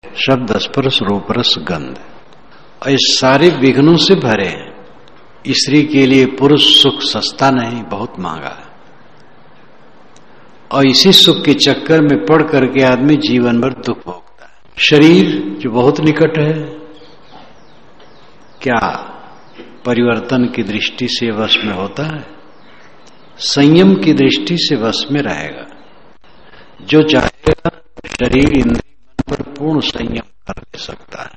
शब्द स्पर्श रूप रस गंध, और इस सारे विघ्नों से भरे हैं। स्त्री के लिए पुरुष सुख सस्ता नहीं, बहुत महंगा है, और इसी सुख के चक्कर में पड़ करके आदमी जीवन भर दुख भोगता है। शरीर जो बहुत निकट है, क्या परिवर्तन की दृष्टि से वश में होता है? संयम की दृष्टि से वश में रहेगा। जो चाहेगा शरीर इंद्रिय मन पर पूर्ण संयम कर सकता है,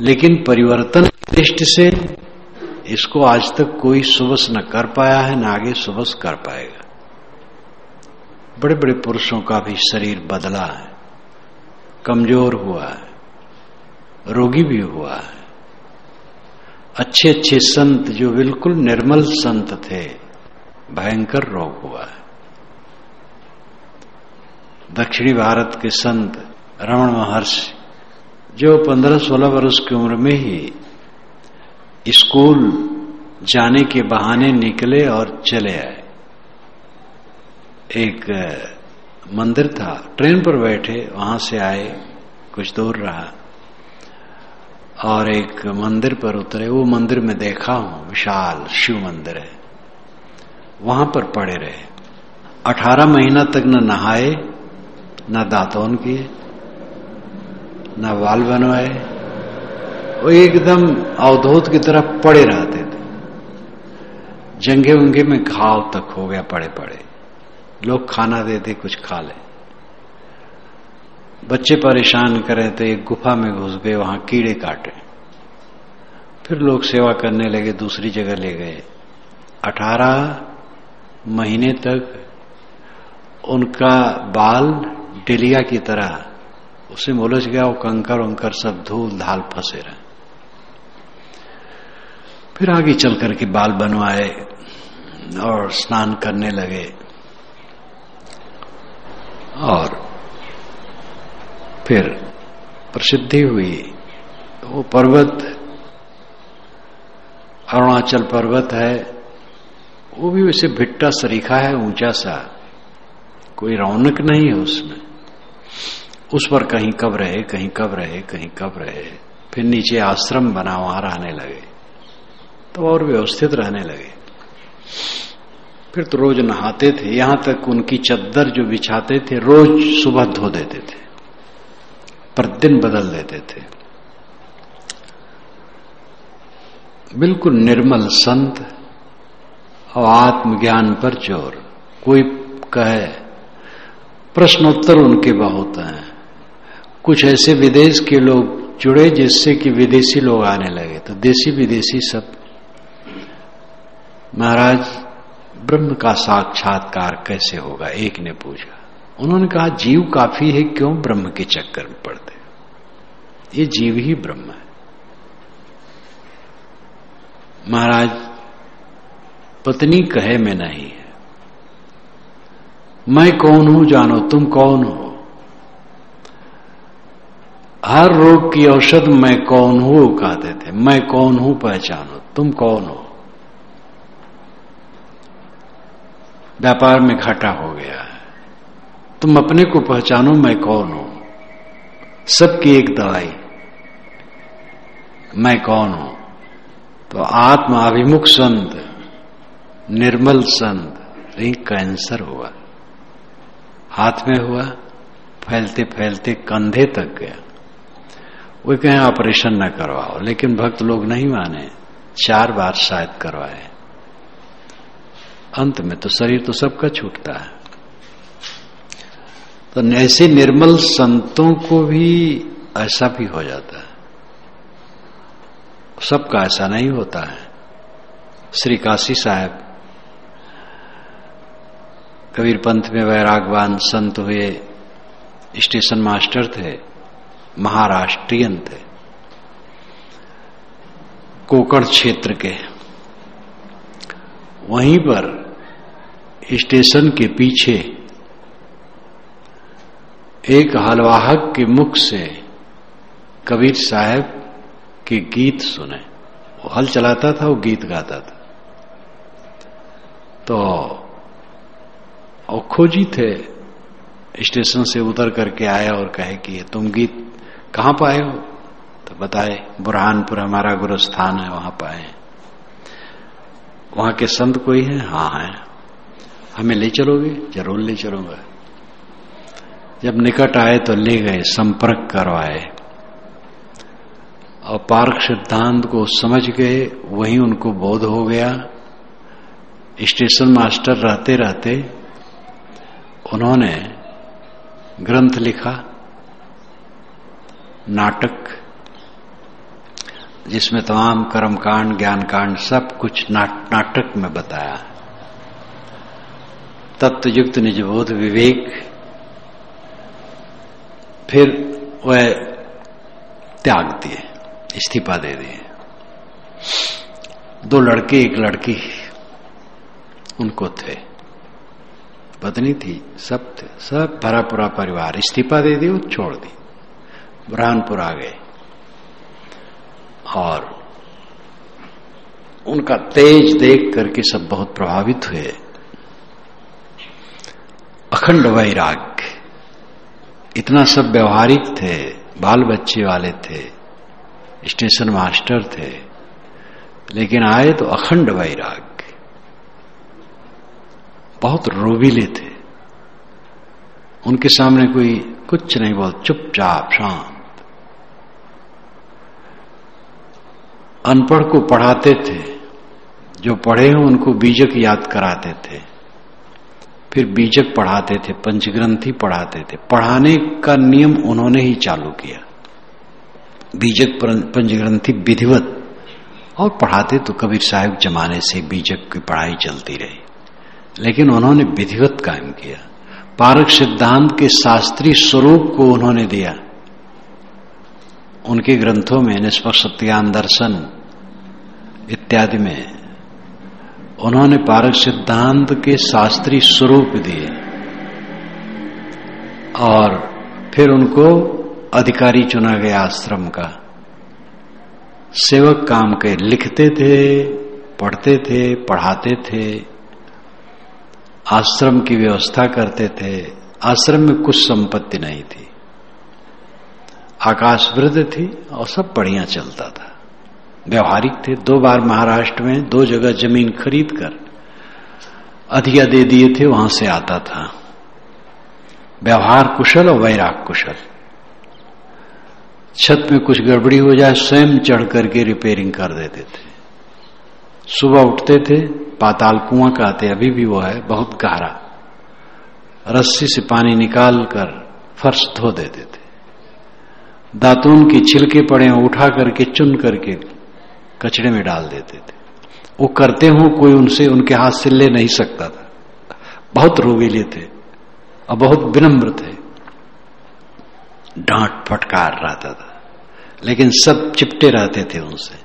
लेकिन परिवर्तन की दृष्टि से इसको आज तक कोई सुबस न कर पाया है, न आगे सुबस कर पाएगा। बड़े बड़े पुरुषों का भी शरीर बदला है, कमजोर हुआ है, रोगी भी हुआ है। अच्छे अच्छे संत जो बिल्कुल निर्मल संत थे, भयंकर रोग हुआ है। दक्षिणी भारत के संत रमण महर्षि जो 15-16 वर्ष की उम्र में ही स्कूल जाने के बहाने निकले और चले आए। एक मंदिर था, ट्रेन पर बैठे, वहां से आए, कुछ दूर रहा और एक मंदिर पर उतरे। वो मंदिर में देखा हूं, विशाल शिव मंदिर है, वहां पर पड़े रहे। 18 महीना तक न नहाए, न दातौन किए, न बाल बनवाए, वो एकदम अवधूत की तरह पड़े रहते थे। जंघे उंगे में घाव तक हो गया पड़े पड़े। लोग खाना देते, कुछ खा ले। बच्चे परेशान करें तो एक गुफा में घुस गए, वहां कीड़े काटे। फिर लोग सेवा करने लगे, दूसरी जगह ले गए। 18 महीने तक उनका बाल डेलिया की तरह उसे उलझ गया, वो कंकर उंकर सब धूल धाल फंसे रहे। फिर आगे चल करके बाल बनवाए और स्नान करने लगे, और फिर प्रसिद्धि हुई। वो पर्वत अरुणाचल पर्वत है, वो भी वैसे भिट्टा सरीखा है, ऊंचा सा, कोई रौनक नहीं है उसमें। उस पर कहीं कब रहे, कहीं कब रहे, कहीं कब रहे। फिर नीचे आश्रम बना, वहां रहने लगे, तो और व्यवस्थित रहने लगे। फिर तो रोज नहाते थे, यहां तक उनकी चद्दर जो बिछाते थे रोज सुबह धो देते थे, प्रतिदिन बदल देते थे। बिल्कुल निर्मल संत और आत्मज्ञान पर जोर। कोई कहे, प्रश्नोत्तर उनके बहुत हैं। कुछ ऐसे विदेश के लोग जुड़े जिससे कि विदेशी लोग आने लगे, तो देशी विदेशी सब, महाराज ब्रह्म का साक्षात्कार कैसे होगा? एक ने पूछा। उन्होंने कहा, जीव काफी है, क्यों ब्रह्म के चक्कर में पड़ते? ये जीव ही ब्रह्म है। महाराज पत्नी कहे मैं नहीं है, मैं कौन हूं जानो, तुम कौन हो? हर रोग की औषध मैं कौन हूं कहते थे, मैं कौन हूं पहचानो, तुम कौन हो? व्यापार में घाटा हो गया है, तुम अपने को पहचानो, मैं कौन हूं। सबकी एक दवाई, मैं कौन हूं। तो आत्माभिमुख संत, निर्मल संत, नहीं कैंसर हुआ, हाथ में हुआ, फैलते फैलते कंधे तक गया। वो कहें ऑपरेशन न करवाओ, लेकिन भक्त लोग नहीं माने, 4 बार शायद करवाए। अंत में तो शरीर तो सबका छूटता है। तो ऐसे निर्मल संतों को भी ऐसा भी हो जाता है, सबका ऐसा नहीं होता है। श्री काशी साहब कबीर पंथ में वैरागवान संत हुए, स्टेशन मास्टर थे, महाराष्ट्रियन थे, कोकण क्षेत्र के। वहीं पर स्टेशन के पीछे एक हलवाहक के मुख से कबीर साहब के गीत सुने। वो हल चलाता था, वो गीत गाता था। तो खोजी थे स्टेशन से उतर करके आया और कहे कि तुम गीत कहाँ पाए हो? तो बताए बुरहानपुर हमारा गुरु स्थान है, वहां पाए। वहां के संत कोई है? हाँ है। हमें ले चलोगे? जरूर ले चलूंगा। जब निकट आए तो ले गए, संपर्क करवाए और पारक सिद्धांत को समझ गए। वहीं उनको बोध हो गया। स्टेशन मास्टर रहते रहते उन्होंने ग्रंथ लिखा, नाटक, जिसमें तमाम कर्मकांड ज्ञान कांड सब कुछ नाटक में बताया। तत्वयुक्त निजबोध विवेक। फिर वह त्याग दिए, इस्तीफा दे दिए। 2 लड़के 1 लड़की उनको थे, पत्नी थी, सब थे, सब भरा पूरा परिवार। इस्तीफा दे दी, छोड़ दी, बुरहानपुर आ गए। और उनका तेज देख करके सब बहुत प्रभावित हुए। अखंड वैराग्य, इतना सब व्यवहारिक थे, बाल बच्चे वाले थे, स्टेशन मास्टर थे, लेकिन आए तो अखंड वैराग्य। बहुत रोबीले थे। उनके सामने कोई कुछ नहीं बोल, चुपचाप शांत। अनपढ़ को पढ़ाते थे, जो पढ़े हो उनको बीजक याद कराते थे, फिर बीजक पढ़ाते थे, पंचग्रंथी पढ़ाते थे। पढ़ाने का नियम उन्होंने ही चालू किया, बीजक पंचग्रंथी विधिवत। और पढ़ाते तो कबीर साहिब जमाने से बीजक की पढ़ाई चलती रही, लेकिन उन्होंने विधिवत कायम किया। पारक सिद्धांत के शास्त्रीय स्वरूप को उन्होंने दिया। उनके ग्रंथों में निष्पक्ष सत्यान दर्शन इत्यादि में उन्होंने पारक सिद्धांत के शास्त्रीय स्वरूप दिए। और फिर उनको अधिकारी चुना गया आश्रम का। सेवक काम के, लिखते थे, पढ़ते थे, पढ़ाते थे, आश्रम की व्यवस्था करते थे। आश्रम में कुछ संपत्ति नहीं थी, आकाश वृद्ध थी और सब बढ़िया चलता था। व्यवहारिक थे। 2 बार महाराष्ट्र में 2 जगह जमीन खरीद कर अधिया दे दिए थे, वहां से आता था। व्यवहार कुशल और वैराग कुशल। छत में कुछ गड़बड़ी हो जाए स्वयं चढ़ करके रिपेयरिंग कर देते थे। सुबह उठते थे, पाताल कुआं कहते, अभी भी वो है, बहुत गहरा, रस्सी से पानी निकाल कर फर्श धो देते थे। दातून की छिलके पड़े उठा करके चुन करके कचड़े में डाल देते थे। वो करते हो, कोई उनसे उनके हाथ से ले नहीं सकता था। बहुत रोगीले थे और बहुत विनम्र थे। डांट फटकार रहता था, लेकिन सब चिपटे रहते थे उनसे।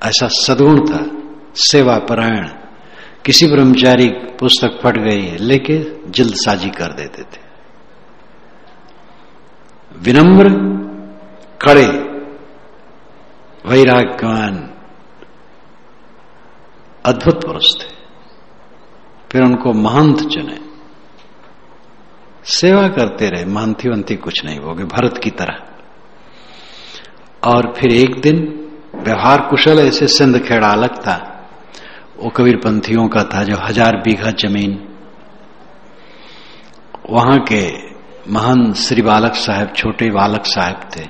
ऐसा सद्गुण था, सेवा परायण। किसी ब्रह्मचारी पुस्तक फट गई है लेके जल्दसाजी कर देते थे। विनम्र, कड़े, वैराग्यवान, अद्भुत पुरुष थे। फिर उनको महंत चुने, सेवा करते रहे। महंती वंती कुछ नहीं हो गए, भरत की तरह। और फिर एक दिन व्यवहार कुशल, ऐसे सिंध खेड़ा अलग था, वो कबीर पंथियों का था, जो 1000 बीघा जमीन। वहां के महंत श्री बालक साहब, छोटे बालक साहब थे,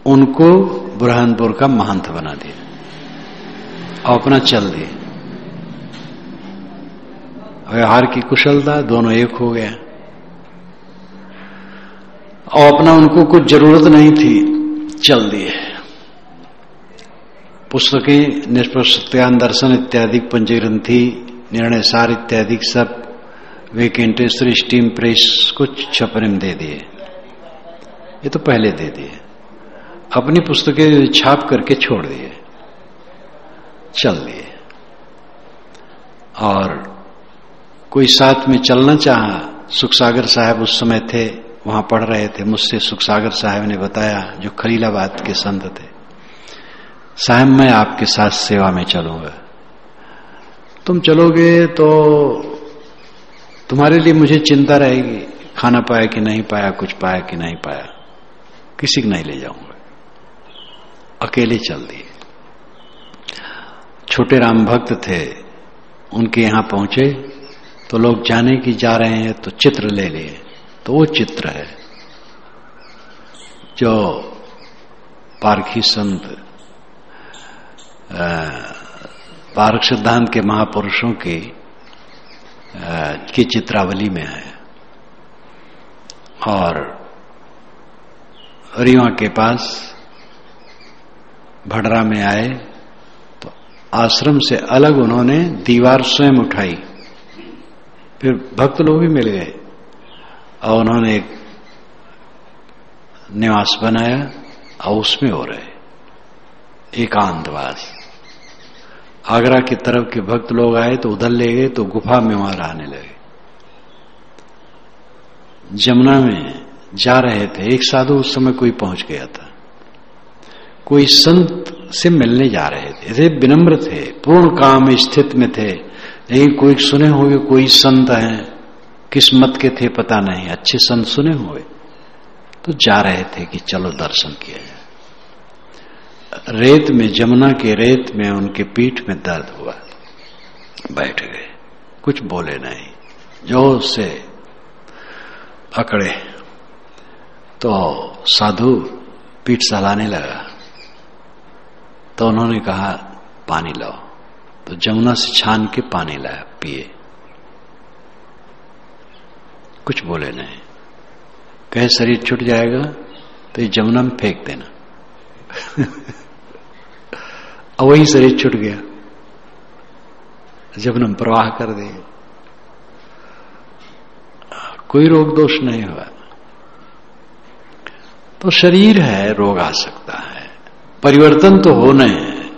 उनको बुरहानपुर का महंत बना दिया और अपना चल दिए। व्यवहार की कुशलता, दोनों एक हो गया। और अपना उनको कुछ जरूरत नहीं थी, चल दिए। पुस्तकें निष्पक्ष सत्यान दर्शन इत्यादि, पंचग्रंथी, निर्णय सार इत्यादि सब वेंकटेश्वर स्टीम प्रेस कुछ छपने में दे दिए। ये तो पहले दे दिए। अपनी पुस्तकें छाप करके छोड़ दिए, चल दिए। और कोई साथ में चलना चाहा। सुखसागर साहब उस समय थे, वहां पढ़ रहे थे। मुझसे सुखसागर साहब ने बताया, जो खलीलाबाद के संत थे, साहब मैं आपके साथ सेवा में चलूंगा। तुम चलोगे तो तुम्हारे लिए मुझे चिंता रहेगी, खाना पाया कि नहीं पाया, कुछ पाया कि नहीं पाया, किसी को नहीं ले जाऊंगा। अकेले चल दिए। छोटे राम भक्त थे, उनके यहां पहुंचे तो लोग जाने की जा रहे हैं तो चित्र ले लिए। तो वो चित्र है जो पारखी संत पारख सिद्धांत के महापुरुषों की चित्रावली में है। और रीवा के पास भडरा में आए तो आश्रम से अलग उन्होंने दीवार स्वयं उठाई, फिर भक्त लोग भी मिल गए और उन्होंने एक निवास बनाया और उसमें हो रहे एकांतवास। आगरा की तरफ के भक्त लोग आए तो उधर ले गए तो गुफा में वहां रहने लगे। जमुना में जा रहे थे, एक साधु उस समय कोई पहुंच गया था, कोई संत से मिलने जा रहे थे, विनम्र थे, पूर्ण काम स्थित में थे। लेकिन कोई सुने हुए कोई संत हैं, किस मत के थे पता नहीं, अच्छे संत सुने हुए, तो जा रहे थे कि चलो दर्शन किया जाए। रेत में, जमुना के रेत में उनके पीठ में दर्द हुआ, बैठ गए, कुछ बोले नहीं, जोर से अकड़े तो साधु पीठ सहलाने लगा। तो उन्होंने कहा पानी लाओ, तो जमुना से छान के पानी लाया, पिए, कुछ बोले नहीं। कहे शरीर छूट जाएगा तो ये जमुना में फेंक देना। और वही शरीर छूट गया, जमुना में प्रवाह कर दिए, कोई रोग दोष नहीं हुआ। तो शरीर है, रोग आ सकता है, परिवर्तन तो होना है,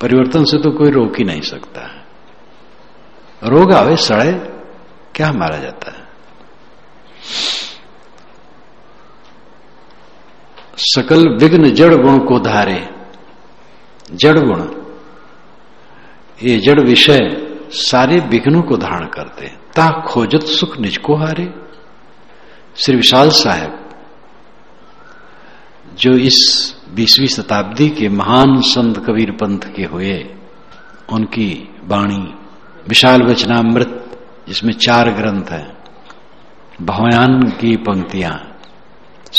परिवर्तन से तो कोई रोक ही नहीं सकता है। रोग आवे सड़े क्या मारा जाता है। सकल विघ्न जड़ गुण को धारे, जड़ गुण ये जड़ विषय सारे विघ्नों को धारण करते, ता खोजत सुख निज को हारे। श्री विशाल साहब जो इस 20वीं शताब्दी के महान संत कबीर पंथ के हुए, उनकी वाणी विशाल वचनामृत जिसमें 4 ग्रंथ हैं, भवयान की पंक्तियां,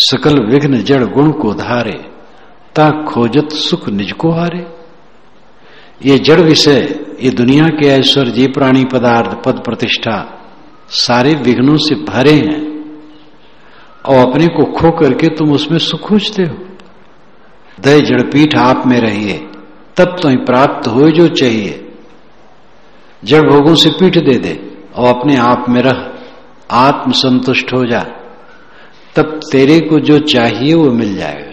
सकल विघ्न जड़ गुण को धारे, ता खोजत सुख निज को हारे। ये जड़ विषय, ये दुनिया के ऐश्वर्य, जी प्राणी पदार्थ, पद प्रतिष्ठा सारे विघ्नों से भरे हैं और अपने को खो करके तुम उसमें सुख खोजते हो। दय जड़पीठ आप में रहिए, तब तो ही प्राप्त हो जो चाहिए। जड़ भोगों से पीठ दे दे और अपने आप में रह, आत्म संतुष्ट हो जा, तब तेरे को जो चाहिए वो मिल जाएगा।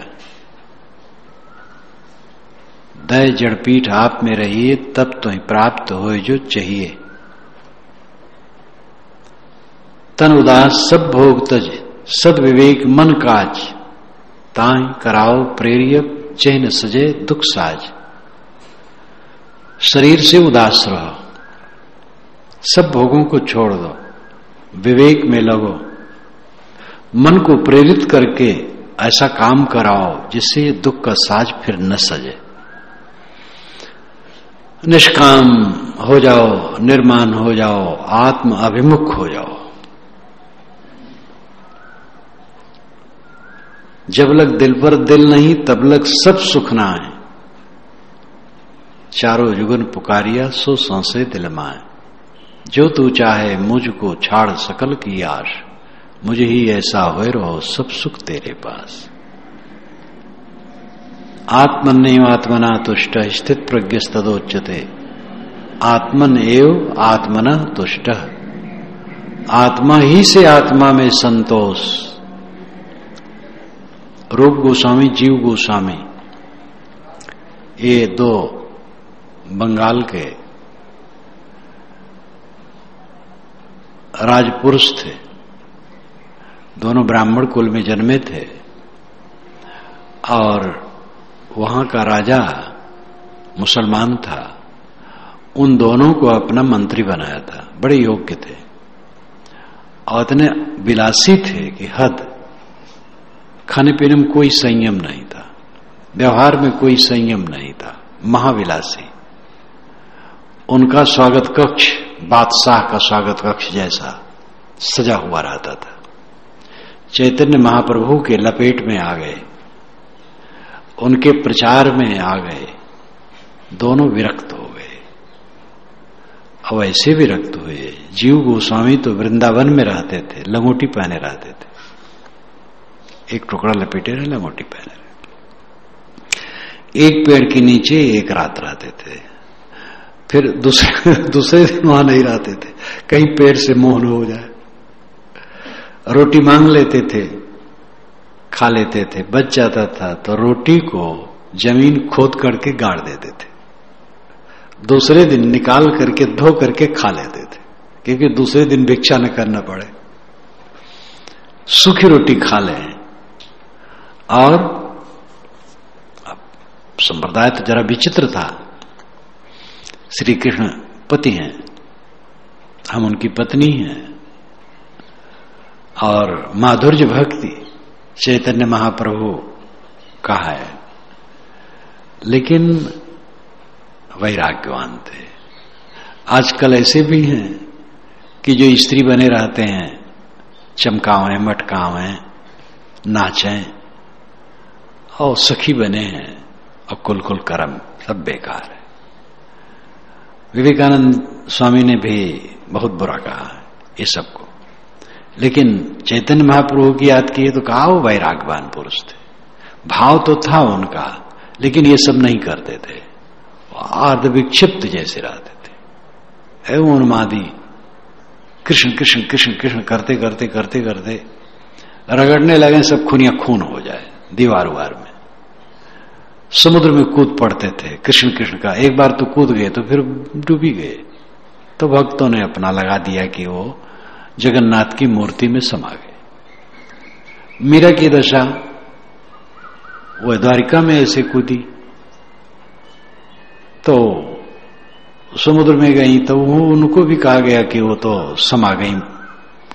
दय जड़पीठ आप में रहिए, तब तो ही प्राप्त हो जो चाहिए। तन उदास सब भोग तज, सद विवेक मन काज, ताई कराओ प्रेरियक चैन सजे दुख साज। शरीर से उदास रहो, सब भोगों को छोड़ दो, विवेक में लगो, मन को प्रेरित करके ऐसा काम कराओ जिससे ये दुख का साज फिर न सजे। निष्काम हो जाओ, निर्माण हो जाओ, आत्म अभिमुख हो जाओ। जब लग दिल पर दिल नहीं, तब लग सब सुख ना है। चारों जुगन पुकारिया, सो सांसे दिल माए। जो तू चाहे मुझको छाड़ सकल की आश, मुझे ही ऐसा होए रहो सब सुख तेरे पास। आत्मन एव आत्मना तुष्ट, स्थित प्रज्ञस्तदोच्यते। आत्मन एव आत्मना तुष्ट, आत्मा ही से आत्मा में संतोष। रूप गोस्वामी, जीव गोस्वामी, ये 2 बंगाल के राजपुरुष थे, दोनों ब्राह्मण कुल में जन्मे थे और वहां का राजा मुसलमान था। उन दोनों को अपना मंत्री बनाया था, बड़े योग्य थे। और इतने विलासी थे कि हद। खाने पीने में कोई संयम नहीं था, व्यवहार में कोई संयम नहीं था, महाविलासी। उनका स्वागत कक्ष बादशाह का स्वागत कक्ष जैसा सजा हुआ रहता था। चैतन्य महाप्रभु के लपेट में आ गए, उनके प्रचार में आ गए, दोनों विरक्त हो गए। अब ऐसे विरक्त हुए, जीव गोस्वामी तो वृंदावन में रहते थे, लंगोटी पहने रहते थे, एक टुकड़ा लपेटे रहे, लंगोटी पहने रहे, एक पेड़ के नीचे एक रात रहते थे, फिर दूसरे दिन वहां नहीं रहते थे, कहीं पेड़ से मोह न हो जाए। रोटी मांग लेते थे, खा लेते थे, बच जाता था तो रोटी को जमीन खोद करके गाड़ देते थे, दूसरे दिन निकाल करके धो करके खा लेते थे, क्योंकि दूसरे दिन भिक्षा न करना पड़े, सूखी रोटी खा लें। और संप्रदाय तो जरा विचित्र था। श्री कृष्ण पति हैं, हम उनकी पत्नी हैं, और माधुर्य भक्ति चैतन्य महाप्रभु का है, लेकिन वैराग्यवान थे। आजकल ऐसे भी हैं कि जो स्त्री बने रहते हैं, चमकावें मटकावें नाचें और सखी बने हैं, और कुल कर्म सब बेकार है। विवेकानंद स्वामी ने भी बहुत बुरा कहा ये सबको, लेकिन चैतन्य महाप्रभु की याद की तो कहा वो वैराग्यवान पुरुष थे। भाव तो था उनका, लेकिन ये सब नहीं करते थे, अर्ध विक्षिप्त जैसे रहते थे, एवं उन्मादी कृष्ण कृष्ण कृष्ण कृष्ण करते करते करते करते रगड़ने लगे, सब खूनिया खून हो जाए दीवार वार में। समुद्र में कूद पड़ते थे कृष्ण कृष्ण का, एक बार तो कूद गए तो फिर डूबी गए। तो भक्तों ने अपना लगा दिया कि वो जगन्नाथ की मूर्ति में समा गए। मीरा की दशा, वह द्वारिका में ऐसे कूदी तो समुद्र में गई, तो वो उनको भी कहा गया कि वो तो समा गई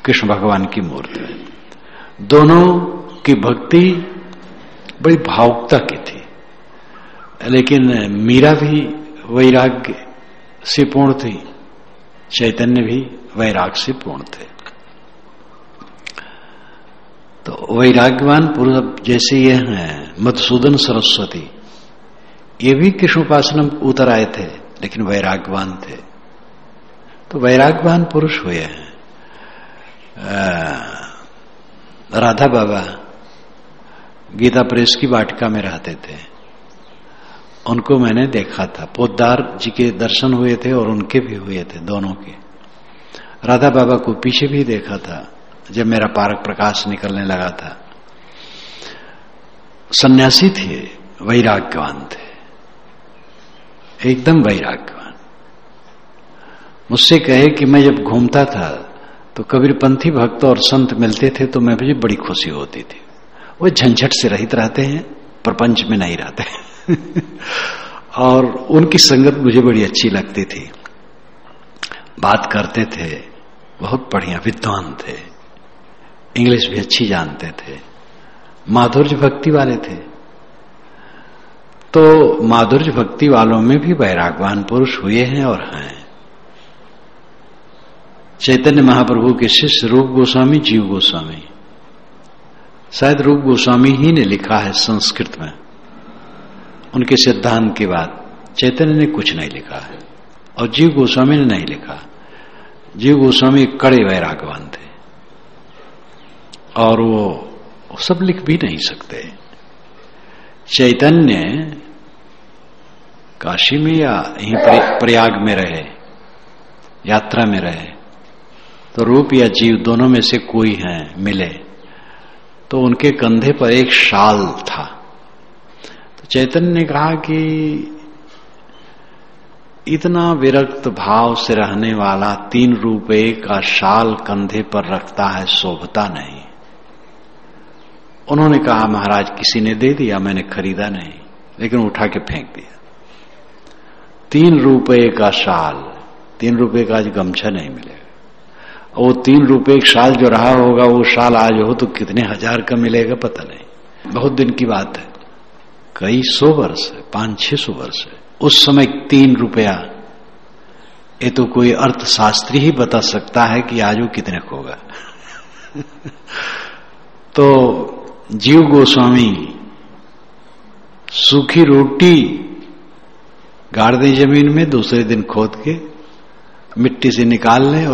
कृष्ण भगवान की मूर्ति में। दोनों की भक्ति बड़ी भावुकता की थी, लेकिन मीरा भी वैराग्य से पूर्ण थी, चैतन्य भी वैराग से पूर्ण थे। तो वैराग्यवान पुरुष जैसे ये हैं मधुसूदन सरस्वती, ये भी कृष्ण उपासना उतर आए थे, लेकिन वैराग्यवान थे। तो वैराग्यवान पुरुष हुए हैं। राधा बाबा गीता प्रेस की वाटिका में रहते थे, उनको मैंने देखा था। पोद्दार जी के दर्शन हुए थे और उनके भी हुए थे, दोनों के। राधा बाबा को पीछे भी देखा था जब मेरा पारक प्रकाश निकलने लगा था। सन्यासी थे, वैराग्यवान थे, एकदम वैराग्यवान। मुझसे कहे कि मैं जब घूमता था तो कबीरपंथी भक्त और संत मिलते थे तो मैं मुझे बड़ी खुशी होती थी। वो झंझट से रहित रहते हैं, प्रपंच में नहीं रहते और उनकी संगत मुझे बड़ी अच्छी लगती थी। बात करते थे, बहुत बढ़िया विद्वान थे, इंग्लिश भी अच्छी जानते थे, माधुर्य भक्ति वाले थे। तो माधुर्य भक्ति वालों में भी वैराग्यवान पुरुष हुए हैं और हैं। चैतन्य महाप्रभु के शिष्य रूप गोस्वामी, जीव गोस्वामी, शायद रूप गोस्वामी ही ने लिखा है संस्कृत में उनके सिद्धांत के बाद। चैतन्य ने कुछ नहीं लिखा है और जीव गोस्वामी ने नहीं लिखा। जीव गोस्वामी कड़े वैराग्यवान थे और वो सब लिख भी नहीं सकते। चैतन्य काशी में या यहीं प्रयाग में रहे, यात्रा में रहे, तो रूप या जीव दोनों में से कोई है मिले तो उनके कंधे पर एक शाल था। तो चैतन्य ने कहा कि इतना विरक्त भाव से रहने वाला 3 रुपए का शाल कंधे पर रखता है, शोभता नहीं। उन्होंने कहा महाराज किसी ने दे दिया, मैंने खरीदा नहीं, लेकिन उठा के फेंक दिया। 3 रुपए का शाल, 3 रुपए का आज गमछा नहीं मिलेगा। वो 3 रुपए एक शाल जो रहा होगा, वो शाल आज हो तो कितने हजार का मिलेगा पता नहीं। बहुत दिन की बात है, कई 100 वर्ष है, 500-600 वर्ष है। उस समय 3 रुपया, ये तो कोई अर्थशास्त्री ही बता सकता है कि आज वो कितने का होगा। तो जीव गोस्वामी सूखी रोटी गाड़ दें जमीन में, दूसरे दिन खोद के मिट्टी से निकाल लें